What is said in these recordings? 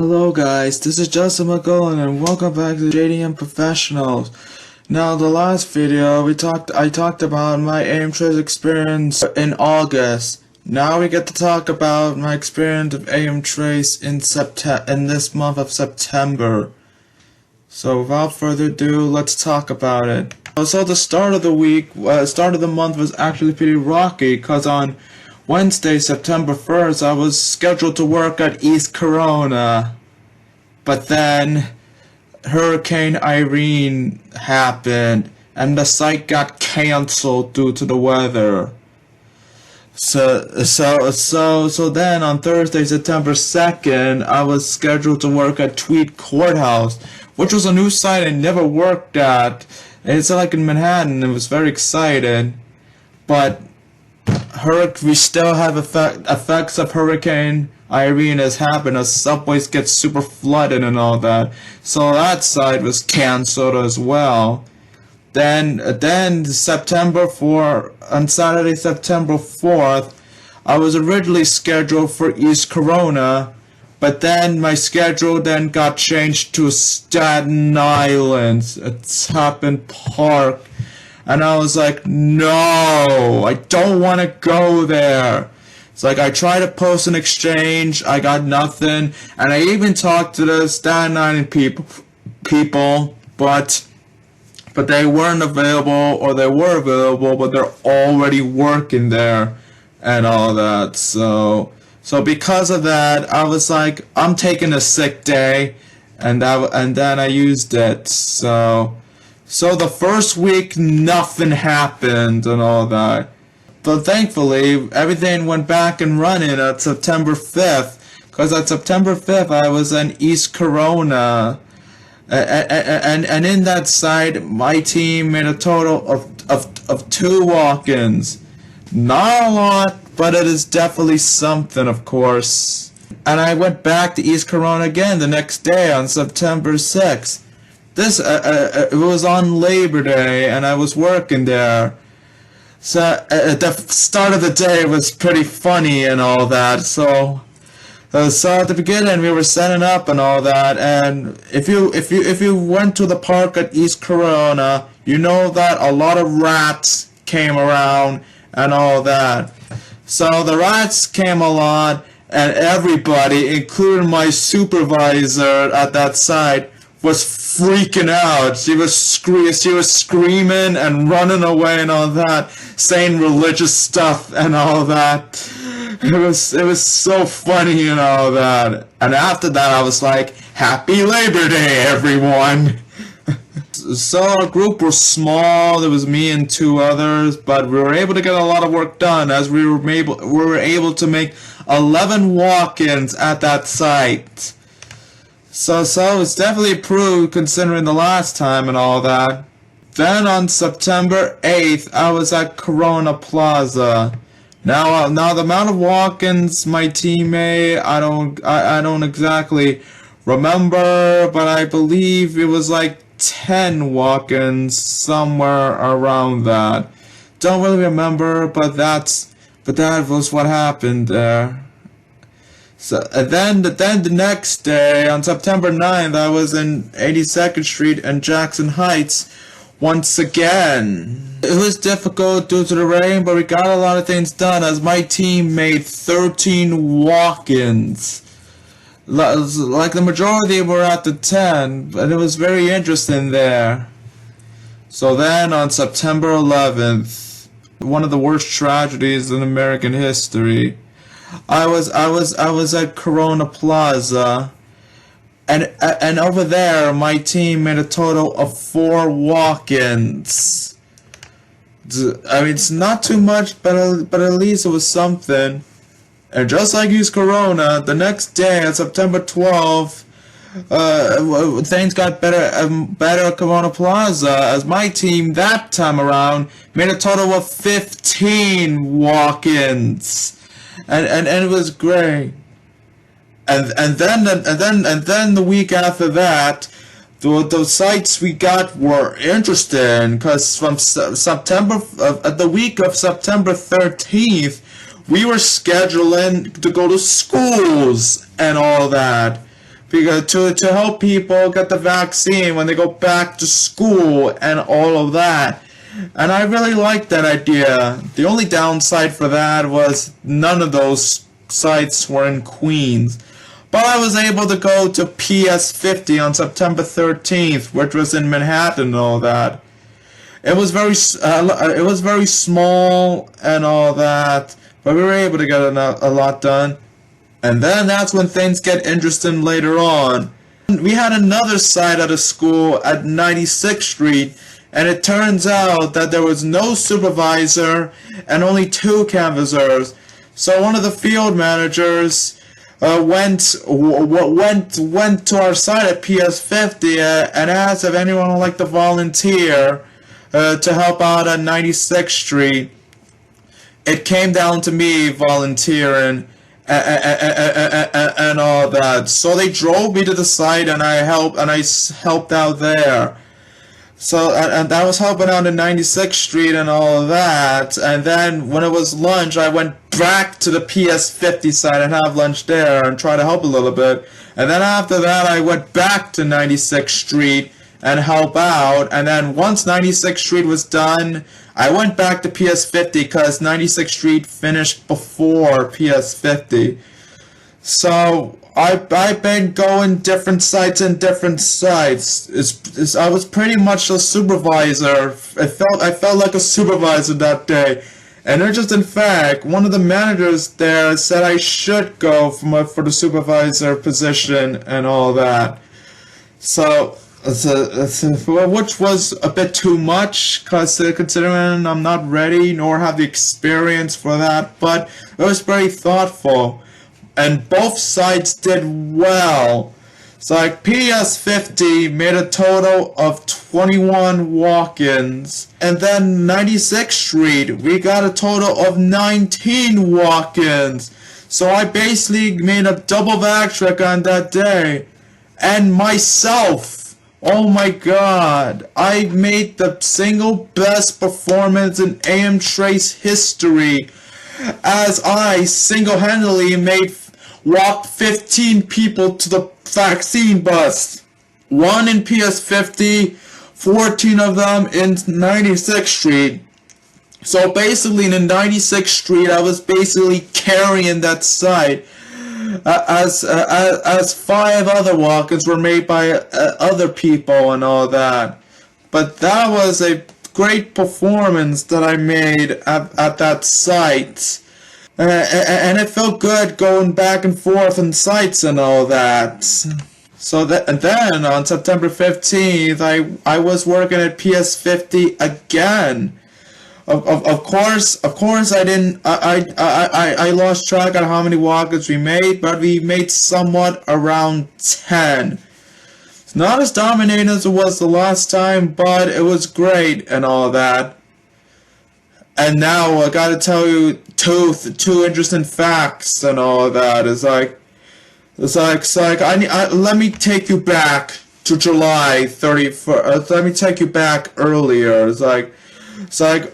Hello guys, this is Justin McGullen and welcome back to JDM Professionals. Now the last video I talked about my Aimtrace experience in August. Now we get to talk about my experience of Aimtrace in this month of September. So without further ado, let's talk about it. So the start of the month was actually pretty rocky, cause on Wednesday, September 1st, I was scheduled to work at East Corona, but then Hurricane Irene happened and the site got canceled due to the weather. So then on Thursday, September 2nd, I was scheduled to work at Tweed Courthouse, which was a new site I never worked at. It's like in Manhattan. It was very exciting, but we still have effects of Hurricane Irene has happened as subways get super flooded and all that. So that side was cancelled as well. Then on Saturday, September 4th, I was originally scheduled for East Corona, but then my schedule then got changed to Staten Island at Tappan Park. And I was like, no, I don't want to go there. It's like I tried to post an exchange, I got nothing, and I even talked to the Staten Island people, but they weren't available, or they were available, but they're already working there and all that. So because of that, I was like, I'm taking a sick day, and then I used it. So the first week, nothing happened and all that. But thankfully, everything went back and running at September 5th. Because at September 5th, I was in East Corona. And in that site, my team made a total of 2 walk-ins. Not a lot, but it is definitely something, of course. And I went back to East Corona again the next day on September 6th. It was on Labor Day, and I was working there. So at the start of the day was pretty funny and all that. So at the beginning we were setting up and all that. And if you went to the park at East Corona, you know that a lot of rats came around and all that. So the rats came a lot, and everybody, including my supervisor at that site, was freaking out. She was screaming and running away and all that, saying religious stuff and all that. It was so funny and all that. And after that, I was like, Happy Labor Day, everyone. So our group was small. There was me and 2 others, but we were able to get a lot of work done, as we were able to make 11 walk-ins at that site. So it's definitely improved considering the last time and all that. Then on September 8th, I was at Corona Plaza. Now the amount of walk-ins my team made, I don't exactly remember, but I believe it was like 10 walk-ins, somewhere around that. Don't really remember, but that was what happened there. So then the next day, on September 9th, I was in 82nd Street and Jackson Heights once again. It was difficult due to the rain, but we got a lot of things done, as my team made 13 walk-ins. Like the majority were at the 10, but it was very interesting there. So then on September 11th, one of the worst tragedies in American history, I was at Corona Plaza, and over there my team made a total of 4 walk-ins. I mean, it's not too much, but at least it was something. And just like East Corona, the next day at September 12th, things got better at Corona Plaza, as my team that time around made a total of 15 walk-ins. And it was great. And then the week after that, the sites we got were interesting, because from the week of September 13th, we were scheduling to go to schools and all that. because to help people get the vaccine when they go back to school and all of that. And I really liked that idea. The only downside for that was none of those sites were in Queens. But I was able to go to PS50 on September 13th, which was in Manhattan and all that. It was very small and all that, but we were able to get a lot done. And then that's when things get interesting later on. We had another site at a school at 96th Street, and it turns out that there was no supervisor and only 2 canvassers. So one of the field managers went to our site at PS50 and asked if anyone would like to volunteer to help out at 96th Street. It came down to me volunteering and all that. So they drove me to the site, and I helped out there. So and I was helping out at 96th Street and all of that. And then when it was lunch, I went back to the PS50 site and have lunch there and try to help a little bit. And then after that, I went back to 96th Street and help out. And then once 96th Street was done, I went back to PS50 because 96th Street finished before PS50. So I've been going different sites and different sites. I was pretty much a supervisor. I felt like a supervisor that day. And in fact, one of the managers there said I should go for the supervisor position and all that. So which was a bit too much, considering I'm not ready nor have the experience for that, but it was very thoughtful. And both sides did well. So like PS50 made a total of 21 walk-ins. And then 96th Street, we got a total of 19 walk-ins. So I basically made a double backtrack on that day. And myself, oh my god, I made the single best performance in AM Trace history, as I single-handedly walked 15 people to the vaccine bus. 1 in PS50, 14 of them in 96th Street. So basically in 96th Street, I was basically carrying that site. As 5 other walk-ins were made by other people and all that. But that was a great performance that I made at that site. And it felt good going back and forth in sites and all that. So and then on September 15th, I was working at PS50 again. Of course, I lost track of how many walk-ins we made, but we made somewhat around 10. It's not as dominating as it was the last time, but it was great and all that. And now I gotta tell you two interesting facts and all that. Let me take you back to July 31st. Let me take you back earlier.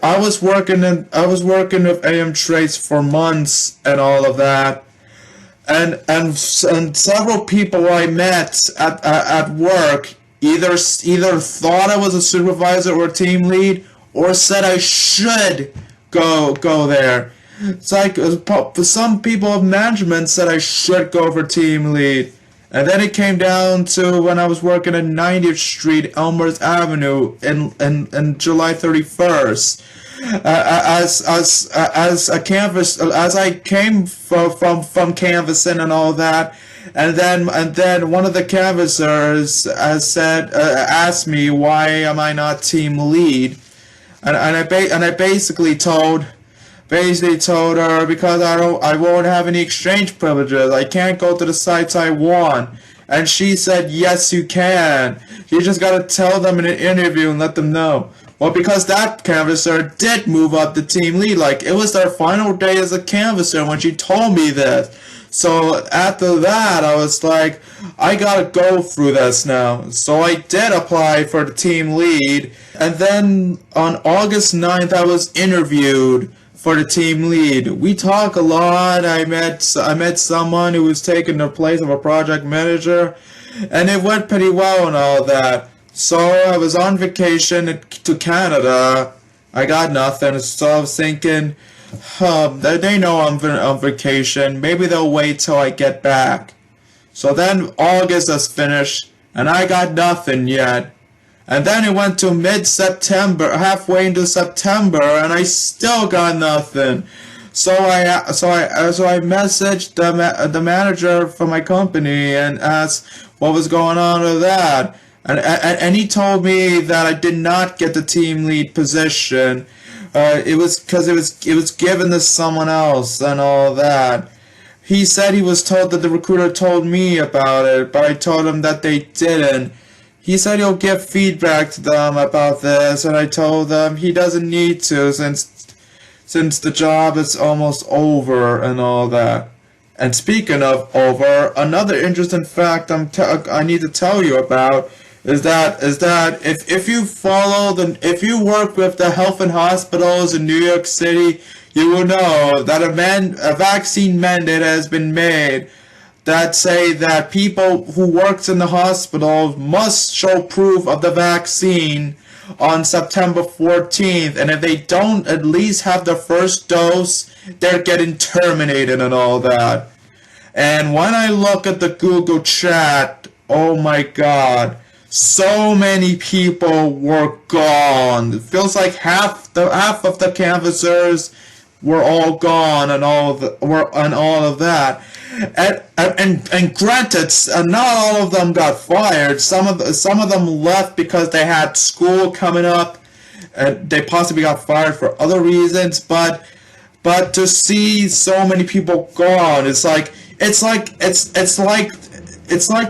I was working with AM Trace for months and all of that, and several people I met at work either thought I was a supervisor or a team lead, or said I should go there. It's like some people of management said I should go for team lead. And then it came down to when I was working at 90th Street, Elmhurst Avenue, in July 31st. As I came from canvassing and all that, and then one of the canvassers asked me why am I not team lead, and I basically told her because I won't have any exchange privileges. I can't go to the sites I want. And she said, yes, you can. You just gotta tell them in an interview and let them know. Well, because that canvasser did move up to team lead. Like, it was their final day as a canvasser when she told me this. So after that, I was like, I gotta go through this now. So I did apply for the team lead. And then on August 9th, I was interviewed for the team lead. We talk a lot. I met someone who was taking the place of a project manager, and it went pretty well and all that. So I was on vacation to Canada. I got nothing, so I was thinking, they know I'm on vacation. Maybe they'll wait till I get back. So then August has finished, and I got nothing yet. And then it went to mid-September, halfway into September, and I still got nothing. So I messaged the manager for my company and asked what was going on with that. And he told me that I did not get the team lead position. It was because it was given to someone else and all that. He said he was told that the recruiter told me about it, but I told him that they didn't. He said he'll give feedback to them about this, and I told them he doesn't need to since the job is almost over and all that. And speaking of over, another interesting fact I need to tell you about is that if you work with the health and hospitals in New York City, you will know that a vaccine mandate has been made that say that people who works in the hospital must show proof of the vaccine on September 14th, and if they don't at least have the first dose, they're getting terminated and all that. And when I look at the Google chat, oh my god, so many people were gone. It feels like half of the canvassers were all gone and all of that. And granted, not all of them got fired. Some of them left because they had school coming up, and they possibly got fired for other reasons. But to see so many people gone, it's like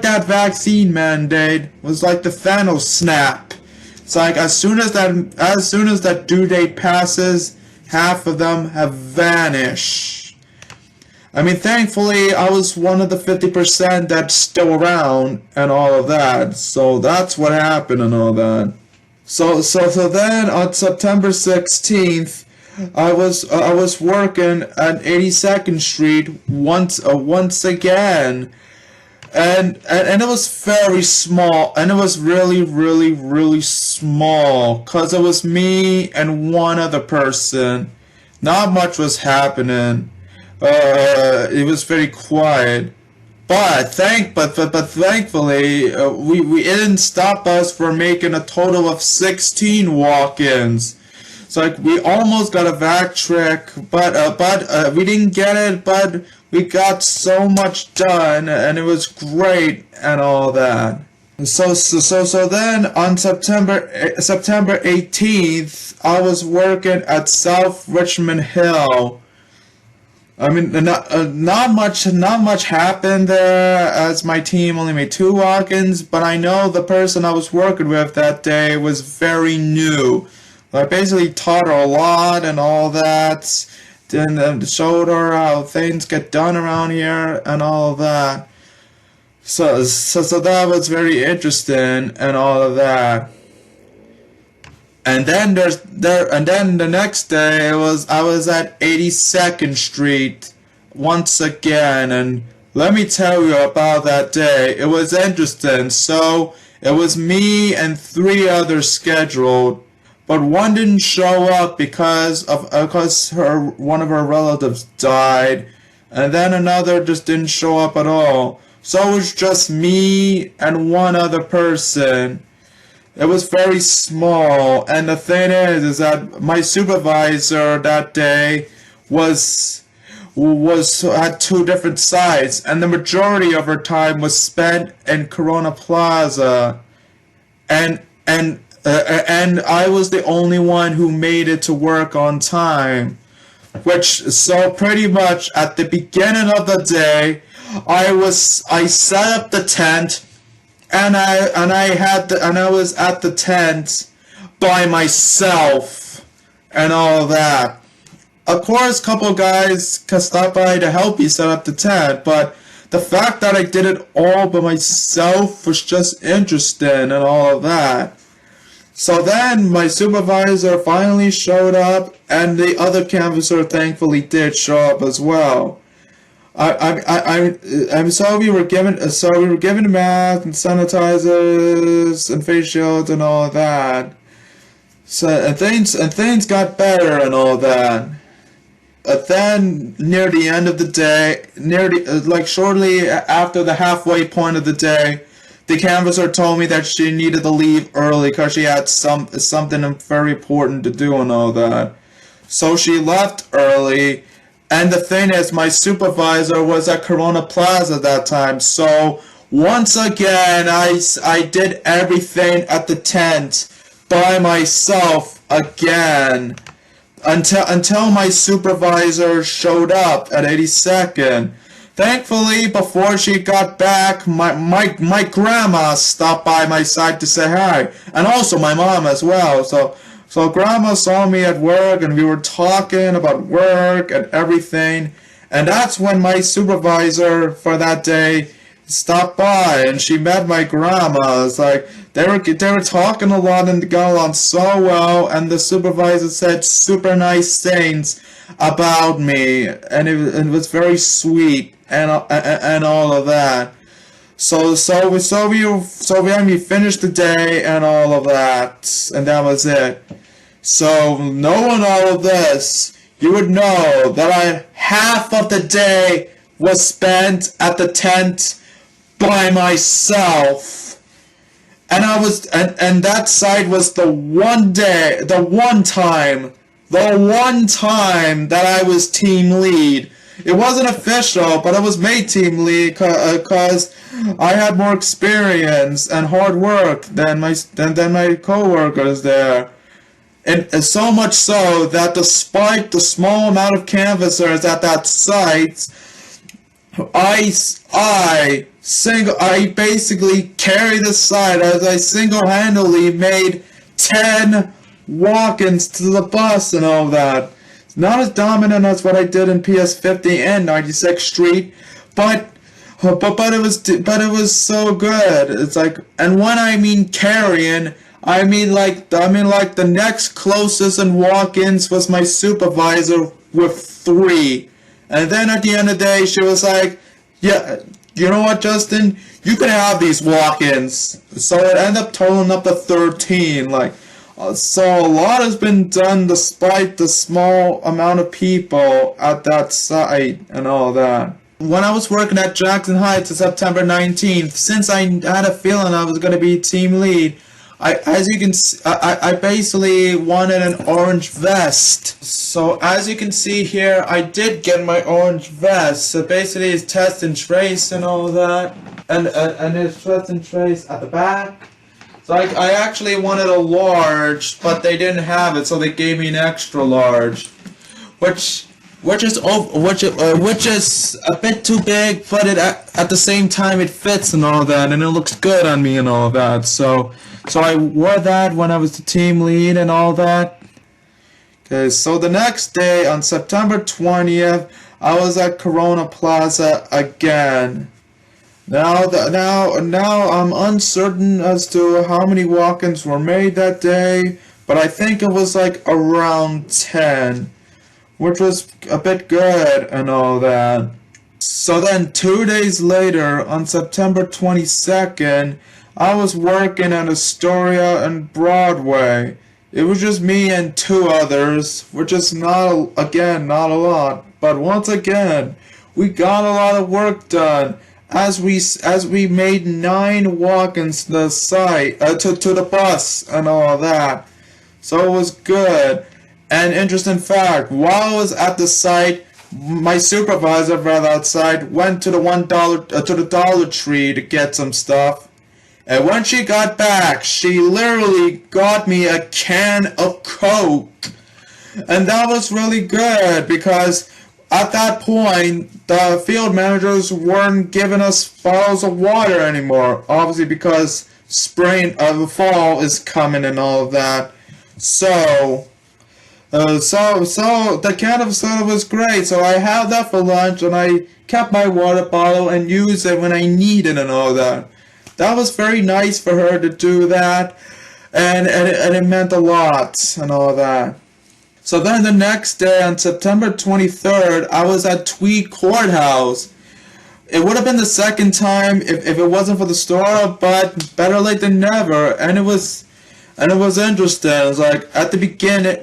that vaccine mandate was like the Thanos snap. It's like as soon as that due date passes, half of them have vanished. I mean, thankfully, I was one of the 50% that's still around and all of that. So that's what happened and all that. So then on September 16th, I was working at 82nd Street once again. And it was very small, and it was really small, cause it was me and one other person. Not much was happening. It was very quiet, but thankfully, we it didn't stop us from making a total of 16 walk-ins. So like we almost got a vac trick, but we didn't get it, but we got so much done, and it was great and all that. So then on September 18th, I was working at South Richmond Hill. I mean, not much happened there, as my team only made 2 walk-ins, but I know the person I was working with that day was very new. I basically taught her a lot and all that, and showed her how things get done around here and all of that. So that was very interesting and all of that. And then the next day I was at 82nd Street once again, and let me tell you about that day. It was interesting. So it was me and 3 others scheduled, but one didn't show up because one of her relatives died, and then another just didn't show up at all. So it was just me and one other person. It was very small, and the thing is that my supervisor that day had 2 different sites, and the majority of her time was spent in Corona Plaza, and I was the only one who made it to work on time. So pretty much at the beginning of the day, I set up the tent. And I was at the tent by myself and all that. Of course, a couple guys stopped by to help me set up the tent, but the fact that I did it all by myself was just interesting and all of that. So then my supervisor finally showed up, and the other canvasser thankfully did show up as well. So we were given math and sanitizers and face shields and all of that. So and things got better and all that. Then near the end of the day, shortly after the halfway point of the day, the canvasser told me that she needed to leave early because she had something very important to do and all that. So she left early, and the thing is, my supervisor was at Corona Plaza at that time. So once again, I did everything at the tent by myself again. Until my supervisor showed up at 82nd. Thankfully, before she got back, my grandma stopped by my side to say hi, and also my mom as well. So grandma saw me at work, and we were talking about work and everything, and that's when my supervisor for that day stopped by, and she met my grandma. It's like they were talking a lot and got along so well, and the supervisor said super nice things about me, and it was very sweet and all of that. So we finished the day and all of that, and that was it. So knowing all of this, you would know that half of the day was spent at the tent by myself. And that side was the one time that I was team lead. It wasn't official, but I was made team lead because I had more experience and hard work than my co-workers there. And so much so that despite the small amount of canvassers at that site, I basically carried the site as I single-handedly made 10 walk-ins to the bus and all that. It's not as dominant as what I did in PS 50 and 96th Street, but it was so good. It's like, and when I mean carrying, I mean like the next closest in walk-ins was my supervisor with 3. And then at the end of the day, she was like, yeah, you know what, Justin? You can have these walk-ins. So it ended up totaling up to 13. So a lot has been done despite the small amount of people at that site and all that. When I was working at Jackson Heights on September 19th, since I had a feeling I was going to be team lead, I basically wanted an orange vest. So as you can see here, I did get my orange vest. So basically it's test and trace and all that. And it's test and trace at the back. So I actually wanted a large, but they didn't have it, so they gave me an extra large. Which is a bit too big, but at the same time it fits and all that, and it looks good on me and all that. So I wore that when I was the team lead and all that. Okay, so the next day on September 20th, I was at Corona Plaza again. Now I'm uncertain as to how many walk-ins were made that day, but I think it was like around 10. Which was a bit good and all that. So then 2 days later, on September 22nd, I was working at Astoria and Broadway. It was just me and 2 others, which is not a lot. But once again, we got a lot of work done as we made 9 walk-ins to the site, to the bus and all that. So it was good. And interesting fact, while I was at the site, my supervisor for that site went to the Dollar Tree to get some stuff. And when she got back, she literally got me a can of Coke. And that was really good because at that point, the field managers weren't giving us bottles of water anymore. Obviously because the fall is coming and all of that. So the can of soda was great, so I had that for lunch, and I kept my water bottle and used it when I needed and all that. That was very nice for her to do that. and it meant a lot and all that. So then the next day, on September 23rd, I was at Tweed Courthouse. It would have been the second time if it wasn't for the store, but better late than never. And it was interesting. It was like at the beginning,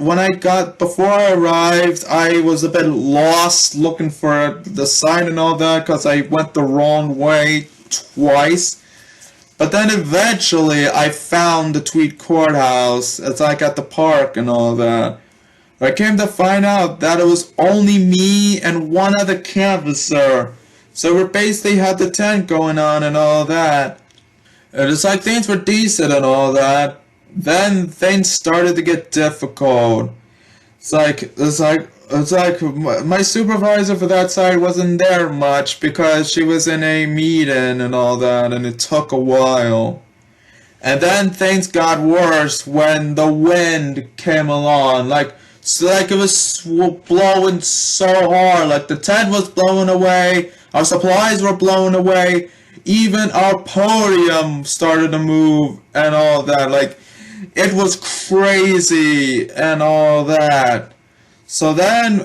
before I arrived, I was a bit lost looking for the sign and all that because I went the wrong way twice. But then eventually I found the Tweed Courthouse. It's like at the park and all that. I came to find out that it was only me and one other canvasser. So we basically had the tent going on and all that. And it's like things were decent and all that. Then things started to get difficult. It's like my supervisor for that side wasn't there much because she was in a meeting and all that, and it took a while. And then things got worse when the wind came along. Like it was blowing so hard. Like the tent was blowing away, our supplies were blowing away, even our podium started to move and all that. Like it was crazy and all that. So then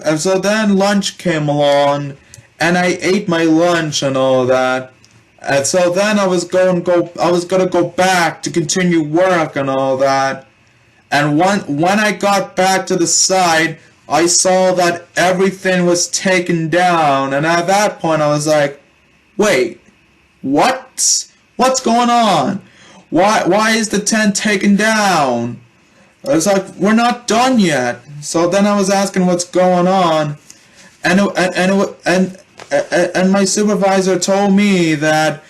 lunch came along, and I ate my lunch and all that. And so then I was gonna go back to continue work and all that. And when I got back to the site, I saw that everything was taken down, and at that point I was like, wait, what? What's going on? Why is the tent taken down? It's like, we're not done yet. So then I was asking what's going on, and my supervisor told me that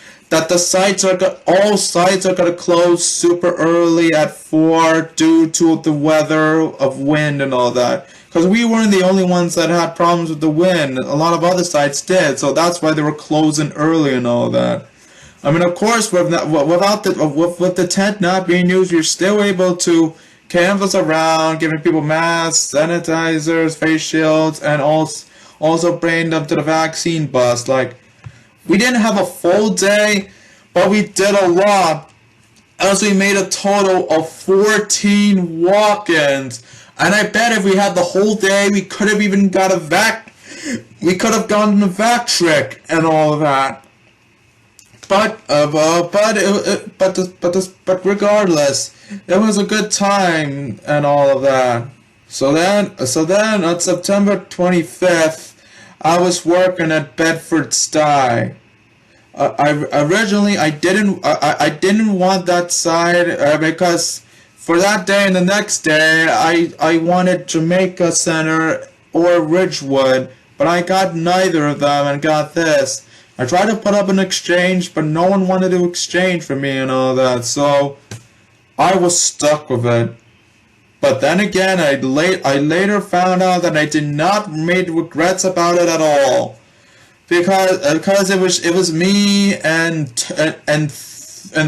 all sites are gonna close super early at 4 due to the weather of wind and all that. Because we weren't the only ones that had problems with the wind. A lot of other sites did, so that's why they were closing early and all that. I mean, of course, with the tent not being used, you're still able to canvas around, giving people masks, sanitizers, face shields, and also bringing them to the vaccine bus. Like, we didn't have a full day, but we did a lot, as we made a total of 14 walk-ins. And I bet if we had the whole day, we could have even got we could have gotten a vac trick and all of that. But regardless, it was a good time and all of that. So then on September 25th, I was working at Bedford Stuyvesant. I didn't want that side because for that day and the next day I wanted Jamaica Center or Ridgewood, but I got neither of them and got this. I tried to put up an exchange, but no one wanted to exchange for me and all that, so I was stuck with it. But then again, I later found out that I did not make regrets about it at all, because it was me and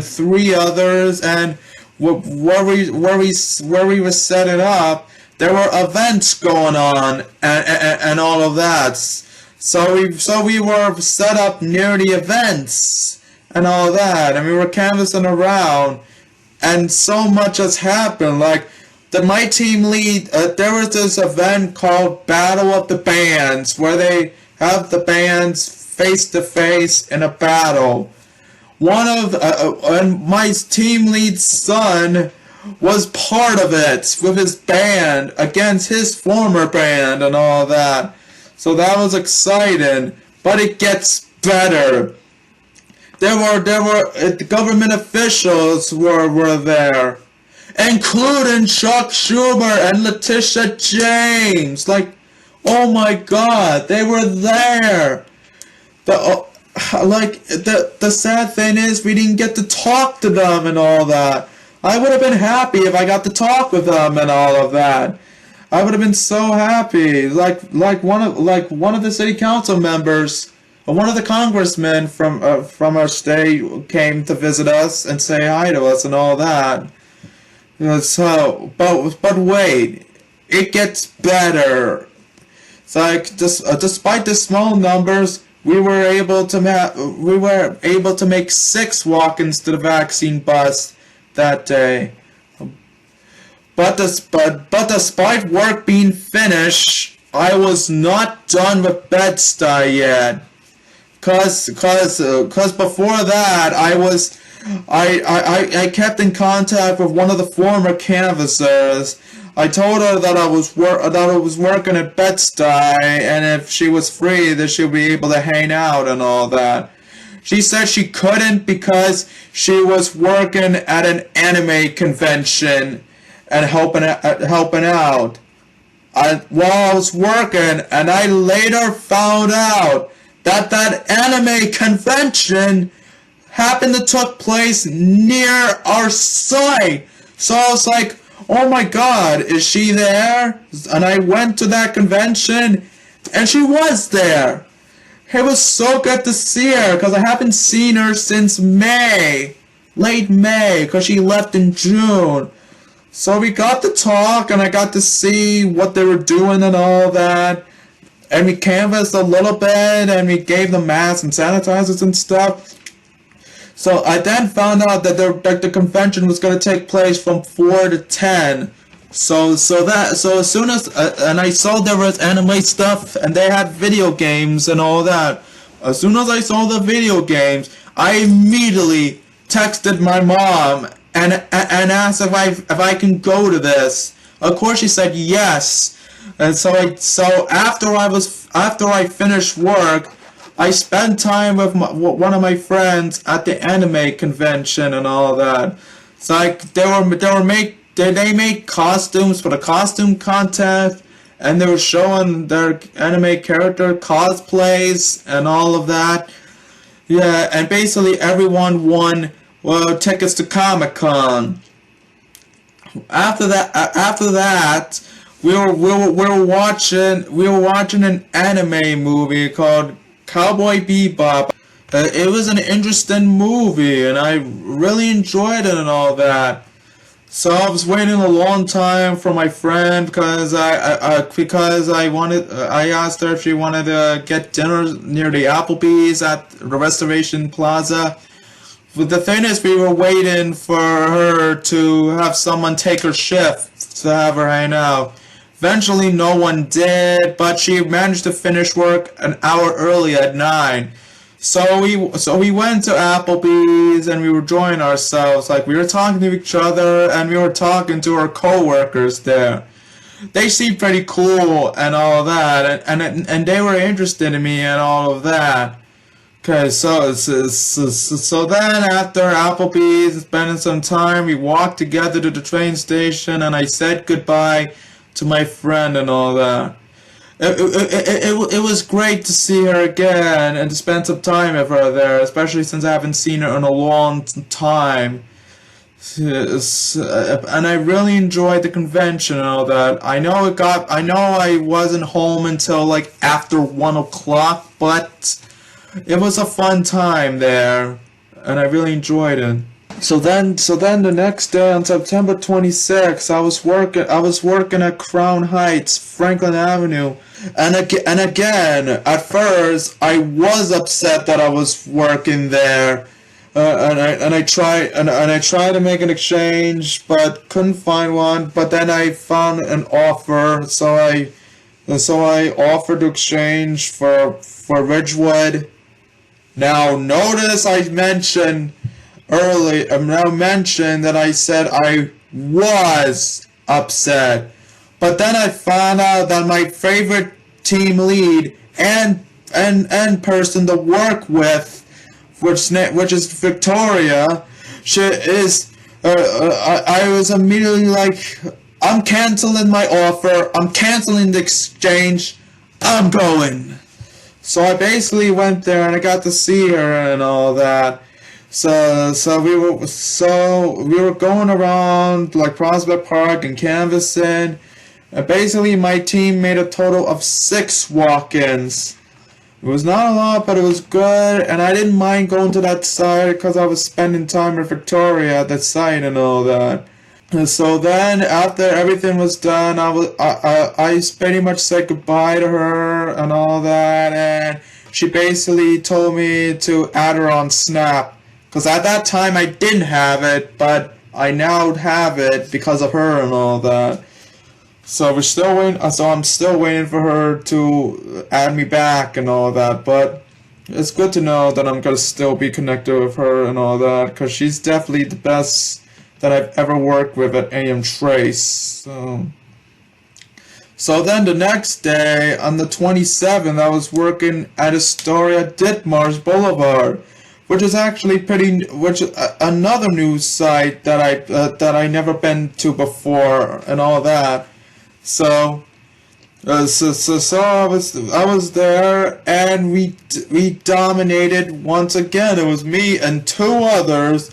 three others, and where we were setting up, there were events going on and all of that. So we were set up near the events and all that, and we were canvassing around, and so much has happened. Like my team lead, there was this event called Battle of the Bands, where they have the bands face to face in a battle. And my team lead's son was part of it with his band against his former band and all that. So that was exciting, but it gets better. There were government officials were there, including Chuck Schumer and Letitia James. Like, oh my God, they were there. The sad thing is we didn't get to talk to them and all that. I would have been happy if I got to talk with them and all of that. I would have been so happy. Like one of the city council members, one of the congressmen from our state came to visit us and say hi to us and all that. But wait, it gets better. It's like despite the small numbers, we were able to make 6 walk-ins to the vaccine bus that day. but despite work being finished, I was not done with Bed-Stuy yet. Cause before that, I kept in contact with one of the former canvassers. I told her that I was working at Bed-Stuy, and if she was free, that she'll be able to hang out and all that. She said she couldn't because she was working at an anime convention and helping out. While I was working, and I later found out that anime convention happened to took place near our site. So I was like, oh my god, is she there? And I went to that convention, and she was there. It was so good to see her, because I haven't seen her since May. Late May, because she left in June. So we got to talk, and I got to see what they were doing and all that. And we canvassed a little bit, and we gave them masks and sanitizers and stuff. So I then found out that the convention was going to take place from 4 to 10. So as soon as and I saw there was anime stuff, and they had video games and all that. As soon as I saw the video games, I immediately texted my mom and asked if I can go to this. Of course, she said yes. And so after I finished work, I spent time with one of my friends at the anime convention and all that. So they made costumes for the costume contest, and they were showing their anime character cosplays and all of that. Yeah, and basically everyone won tickets to Comic-Con. After that, we were watching an anime movie called Cowboy Bebop. It was an interesting movie, and I really enjoyed it and all that. So I was waiting a long time for my friend because I asked her if she wanted to get dinner near the Applebee's at the Restoration Plaza. But the thing is, we were waiting for her to have someone take her shift to have her hang out. Eventually, no one did, but she managed to finish work an hour early at 9. So we went to Applebee's, and we were enjoying ourselves. Like, we were talking to each other, and we were talking to our co-workers there. They seemed pretty cool and all that, and they were interested in me and all of that. Okay, so then after Applebee's, spending some time, we walked together to the train station, and I said goodbye to my friend and all that. It was great to see her again and to spend some time with her there, especially since I haven't seen her in a long time. And I really enjoyed the convention and all that. I know I wasn't home until like after 1 o'clock, but it was a fun time there, and I really enjoyed it. So then the next day on September 26th, I was working at Crown Heights, Franklin Avenue, and again, at first I was upset that I was working there, and I tried to make an exchange, but couldn't find one. But then I found an offer, so I offered to exchange for Ridgewood. Now notice I mentioned that I said I was upset, but then I found out that my favorite team lead and person to work with, which is Victoria, I was immediately like, I'm canceling my offer, I'm canceling the exchange, I'm going. So I basically went there and I got to see her and all that. So we were going around like Prospect Park and canvassing. And basically my team made a total of 6 walk-ins. It was not a lot, but it was good, and I didn't mind going to that site because I was spending time with Victoria at that site and all that. And so then, after everything was done, I pretty much said goodbye to her and all that, and she basically told me to add her on Snap, because at that time I didn't have it, but I now have it because of her and all that. So we're still waiting. So I'm still waiting for her to add me back and all that. But it's good to know that I'm gonna still be connected with her and all that, because she's definitely the best that I've ever worked with at AM Trace. So then the next day, on the 27th, I was working at Astoria Ditmars Boulevard, which is actually another news site that I never been to before and all that. So I was there, and we dominated once again. It was me and two others,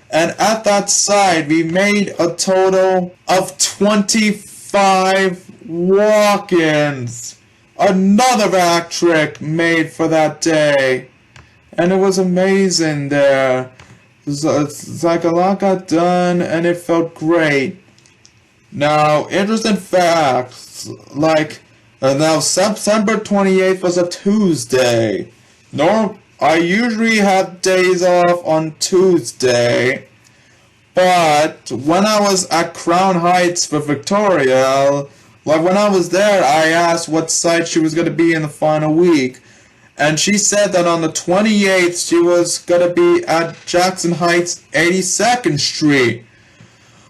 and at that site we made a total of 25 walk-ins. Another back trick made for that day, and it was amazing there. It's like a lot got done, and it felt great. Now, interesting facts, like, now September 28th was a Tuesday. I usually have days off on Tuesday, but when I was at Crown Heights with Victoria, like when I was there, I asked what site she was going to be in the final week, and she said that on the 28th she was going to be at Jackson Heights 82nd Street.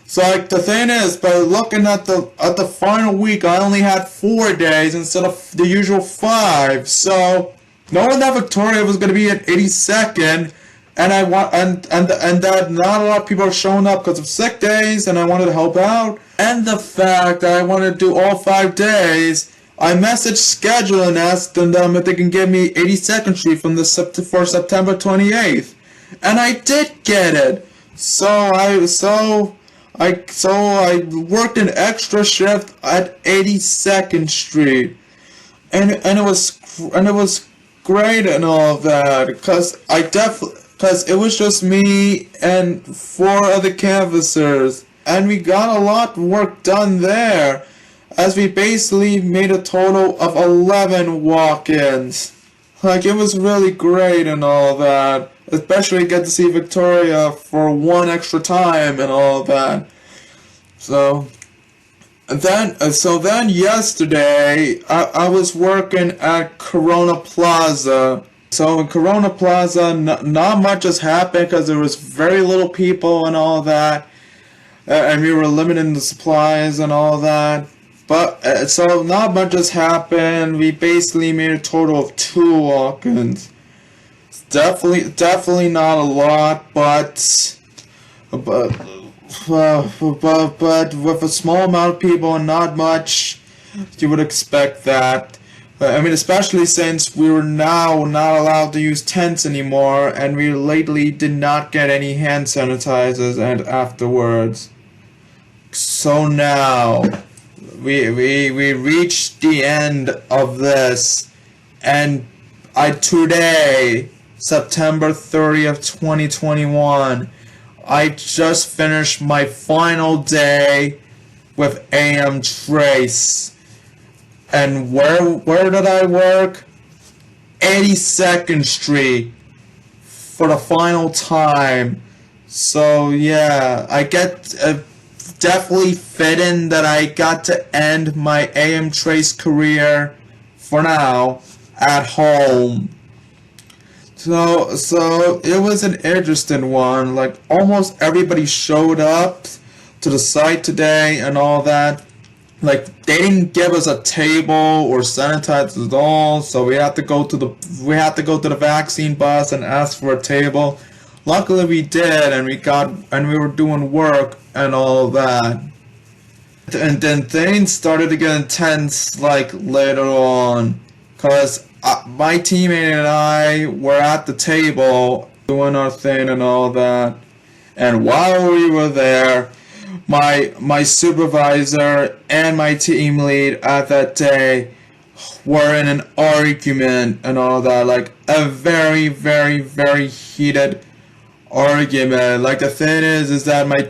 So like the thing is, by looking at the final week, I only had 4 days instead of the usual 5. So knowing that Victoria was going to be at 82nd, and that not a lot of people are showing up because of sick days, and I wanted to help out, and the fact that I wanted to do all 5 days, I messaged Schedule and asked them if they can give me 82nd Street for September 28th, and I did get it. So I worked an extra shift at 82nd Street, and it was great and all that, because it was just me and 4 other canvassers, and we got a lot of work done there, as we basically made a total of 11 walk-ins. Like, it was really great and all that. Especially get to see Victoria for 1 extra time and all that. So then yesterday, I was working at Corona Plaza. So in Corona Plaza, not much has happened because there was very little people and all that. And we were limiting the supplies and all that. But, so not much has happened. We basically made a total of 2 walk-ins. Definitely not a lot, but with a small amount of people and not much, you would expect that. I mean, especially since we were now not allowed to use tents anymore, and we lately did not get any hand sanitizers and afterwards. So now we reached the end of this, and today, September 30th, 2021, I just finished my final day with AM Trace. And where did I work? 82nd Street for the final time. So yeah, I get definitely fitting that I got to end my AM Trace career for now at home. So it was an interesting one. Like, almost everybody showed up to the site today and all that. Like, they didn't give us a table or sanitize at all, so we had to go to the vaccine bus and ask for a table. Luckily we did, and we were doing work and all that. And then things started to get intense, like, later on, cause my teammate and I were at the table doing our thing and all that, and while we were there, my supervisor and my team lead at that day were in an argument and all that, like a very, very, very heated argument. Like, the thing is that my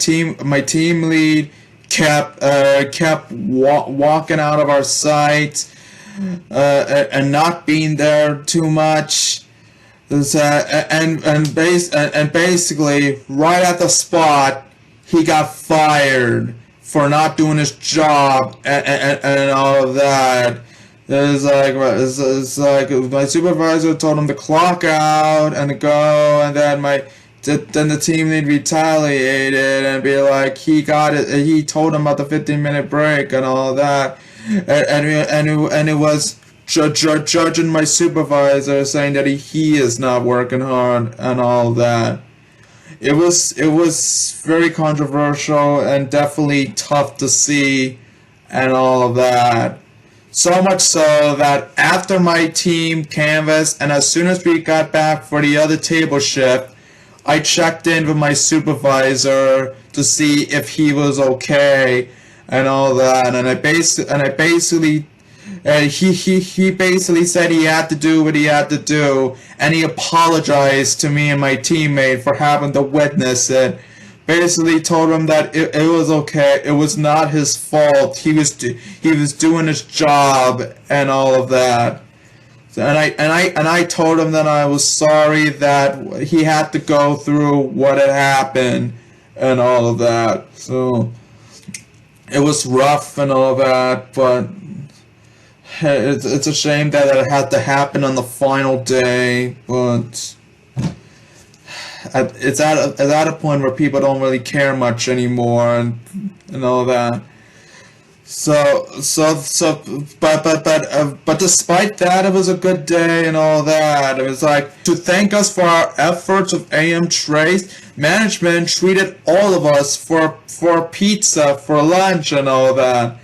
team lead kept walking out of our site and not being there too much. And basically right at the spot, he got fired for not doing his job and all of that. It's like my supervisor told him to clock out and to go, and then then the team lead retaliated and be like he got it. He told him about the 15-minute break and all that, and it was judging my supervisor saying that he is not working hard and all that. It was very controversial and definitely tough to see and all of that. So much so that after my team canvassed and as soon as we got back for the other table shift, I checked in with my supervisor to see if he was okay and all that, and he basically said he had to do what he had to do, and he apologized to me and my teammate for having to witness it. Basically told him that it was okay. It was not his fault. He was doing his job and all of that. So, and I told him that I was sorry that he had to go through what had happened and all of that. So it was rough and all that, but it's a shame that it had to happen on the final day, but it's at a point where people don't really care much anymore and all that. But despite that, it was a good day and all that. It was like to thank us for our efforts with AM Trace. Management treated all of us for pizza for lunch and all that.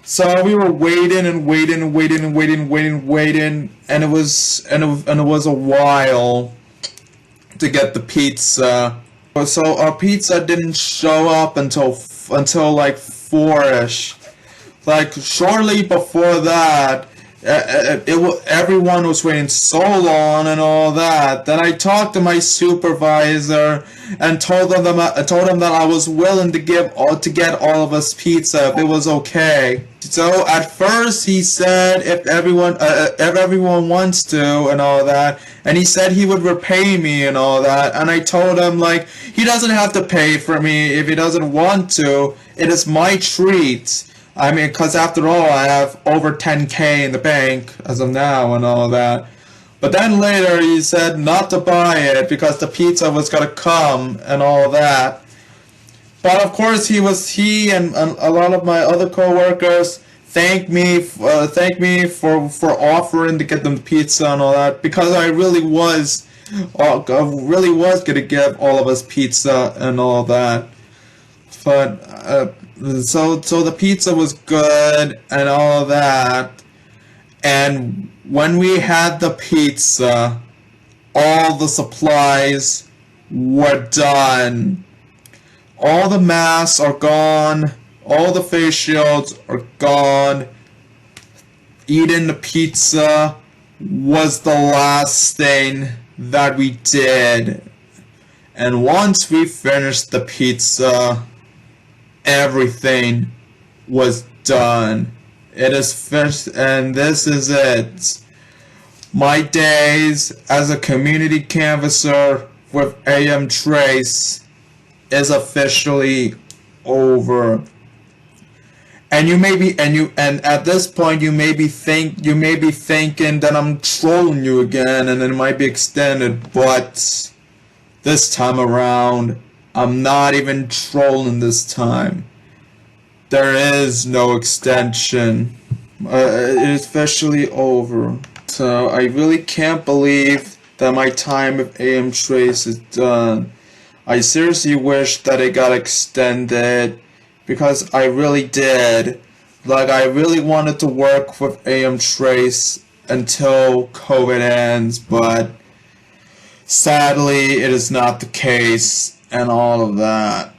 So we were waiting, and it was a while to get the pizza. So our pizza didn't show up until like 4ish. Like shortly before that, everyone was waiting so long and all that. Then I talked to my supervisor and told him that I was willing to get all of us pizza if it was okay. So at first he said if everyone wants to and all that, and he said he would repay me and all that, and I told him like he doesn't have to pay for me if he doesn't want to. It is my treat. I mean, because after all, I have over 10K in the bank as of now and all that. But then later he said not to buy it because the pizza was gonna come and all that. But of course he and a lot of my other coworkers thanked me for offering to get them pizza and all that, because I really was gonna give all of us pizza and all that. But so the pizza was good and all of that. And when we had the pizza, all the supplies were done. All the masks are gone. All the face shields are gone. Eating the pizza was the last thing that we did. And once we finished the pizza, everything was done. It is finished, and this is it. My days as a community canvasser with AM Trace is officially over. And at this point you may be thinking that I'm trolling you again and it might be extended, but this time around I'm not even trolling this time. There is no extension. It is officially over. So I really can't believe that my time with AM Trace is done. I seriously wish that it got extended, because I really did. Like, I really wanted to work with AM Trace until COVID ends, but sadly it is not the case and all of that.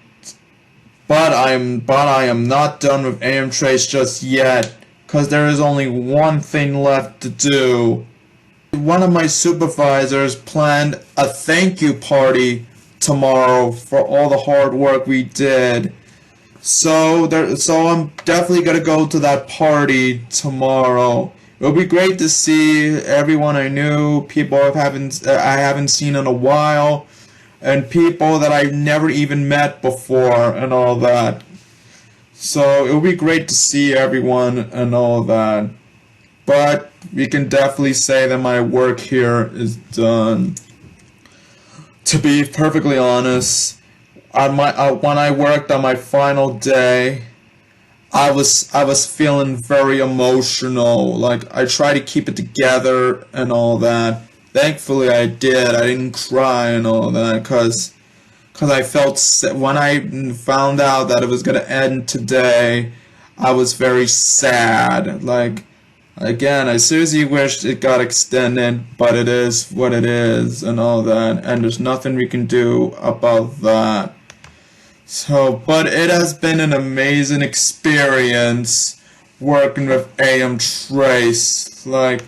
But I am not done with AM Trace just yet, because there is only one thing left to do. One of my supervisors planned a thank you party tomorrow for all the hard work we did. So I'm definitely gonna go to that party tomorrow. It'll be great to see everyone I knew, people I haven't seen in a while. and people that I've never even met before and all that. So it would be great to see everyone and all that. But we can definitely say that my work here is done. To be perfectly honest, when I worked on my final day, I was feeling very emotional. Like, I tried to keep it together and all that. Thankfully, I did. I didn't cry and all that, cause I felt when I found out that it was gonna end today, I was very sad. Like, again, I seriously wished it got extended, but it is what it is and all that, and there's nothing we can do about that. So, but it has been an amazing experience working with AM Trace. It's like,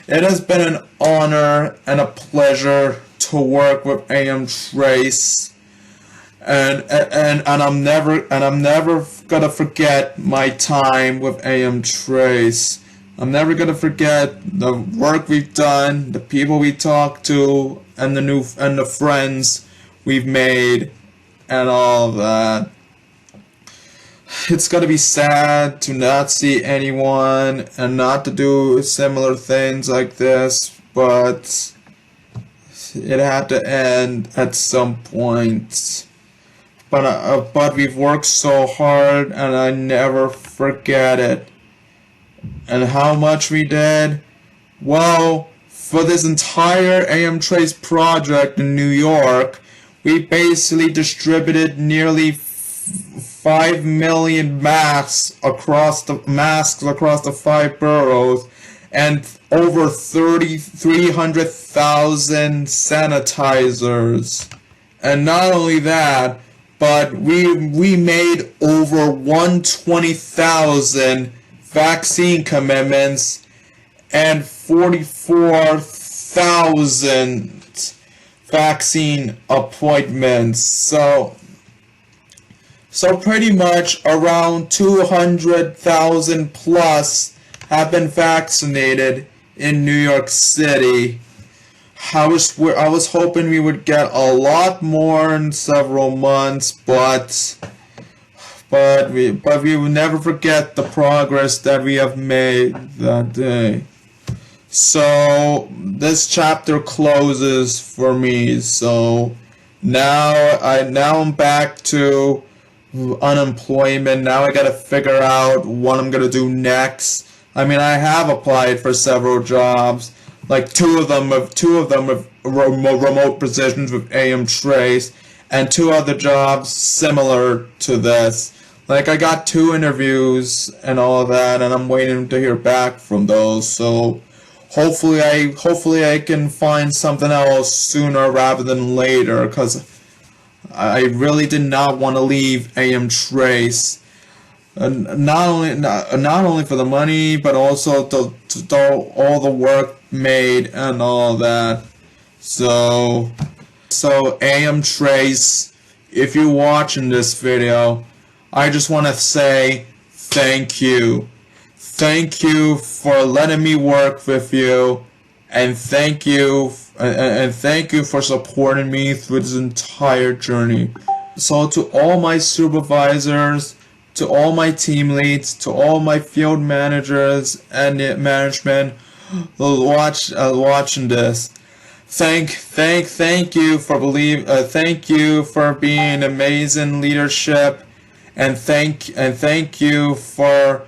it has been an honor and a pleasure to work with AM Trace. And I'm never gonna forget my time with AM Trace. I'm never gonna forget the work we've done, the people we talked to, and the friends we've made, and all of that. It's gonna be sad to not see anyone and not to do similar things like this, but it had to end at some point. But we've worked so hard, and I never forget it. And how much we did? Well, for this entire AM Trace project in New York, we basically distributed nearly 5 million masks across the 5 boroughs, and over 300,000 sanitizers. And not only that, but we made over 120,000 vaccine commitments and 44,000 vaccine appointments. So pretty much around 200,000 plus have been vaccinated in New York City. I was hoping we would get a lot more in several months, but we will never forget the progress that we have made that day. So this chapter closes for me. So now I'm back to unemployment. Now I gotta figure out what I'm gonna do next. I mean, I have applied for several jobs, like two of them with remote positions with AM Trace, and 2 other jobs similar to this. Like, I got 2 interviews and all that, and I'm waiting to hear back from those. So hopefully I can find something else sooner rather than later, because I really did not want to leave AM Trace. Not only for the money, but also to all the work made and all that. So AM Trace, if you're watching this video, I just want to say thank you. Thank you for letting me work with you, and thank you for supporting me through this entire journey. So to all my supervisors, to all my team leads, to all my field managers and management watching this, thank you for thank you for being amazing leadership, and thank you for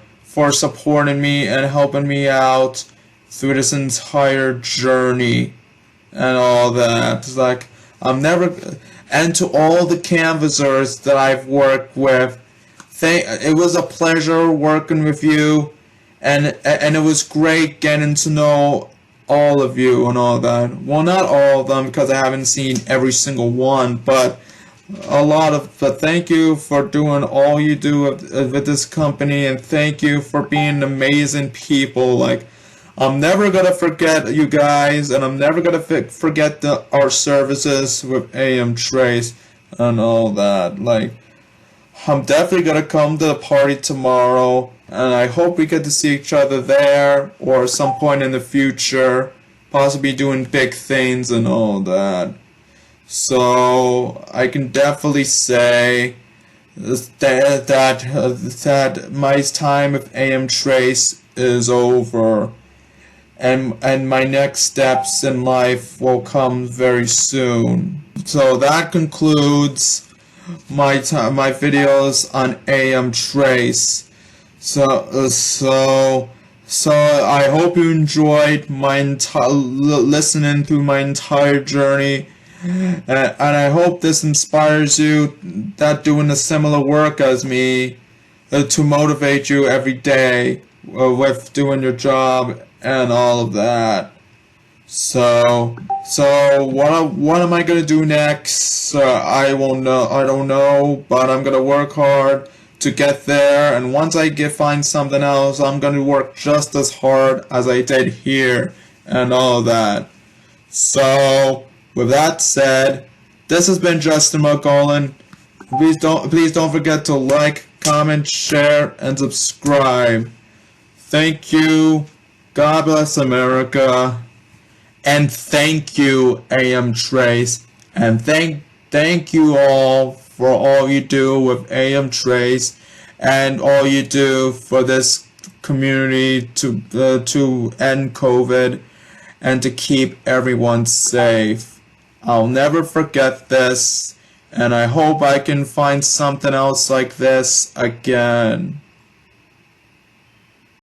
supporting me and helping me out through this entire journey and all that. It's like, and to all the canvassers that I've worked with, it was a pleasure working with you, and it was great getting to know all of you and all that. Well, not all of them, because I haven't seen every single one, but thank you for doing all you do with this company, and thank you for being amazing people. Like, I'm never gonna forget you guys, and I'm never gonna forget our services with AM Trace and all that. Like, I'm definitely gonna come to the party tomorrow, and I hope we get to see each other there, or some point in the future, possibly doing big things and all that. So I can definitely say that my time with AM Trace is over, and my next steps in life will come very soon. So that concludes my videos on AM Trace. So I hope you enjoyed my listening through my entire journey, and I hope this inspires you that doing a similar work as me, to motivate you every day, with doing your job and all of that. So what am I gonna do next? I won't know. I don't know, but I'm gonna work hard to get there. And once I find something else, I'm gonna work just as hard as I did here and all of that. So with that said, this has been Justin McGolan. Please don't forget to like, comment, share, and subscribe. Thank you. God bless America. And thank you, AM Trace. And thank you all for all you do with AM Trace, and all you do for this community to end COVID and to keep everyone safe. I'll never forget this, and I hope I can find something else like this again.